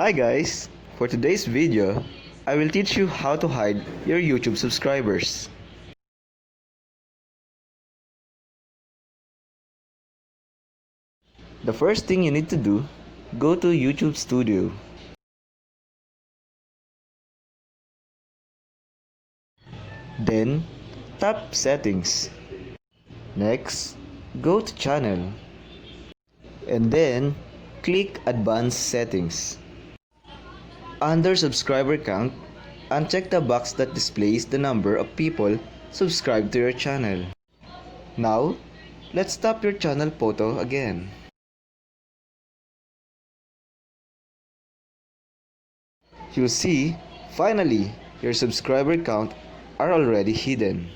Hi guys! For today's video, I will teach you how to hide your YouTube subscribers. The first thing you need to do, go to YouTube Studio. Then, tap Settings. Next, go to Channel. And then, click Advanced Settings. Under subscriber count, uncheck the box that displays the number of people subscribed to your channel. Now, let's tap your channel photo again. You'll see, finally, your subscriber count are already hidden.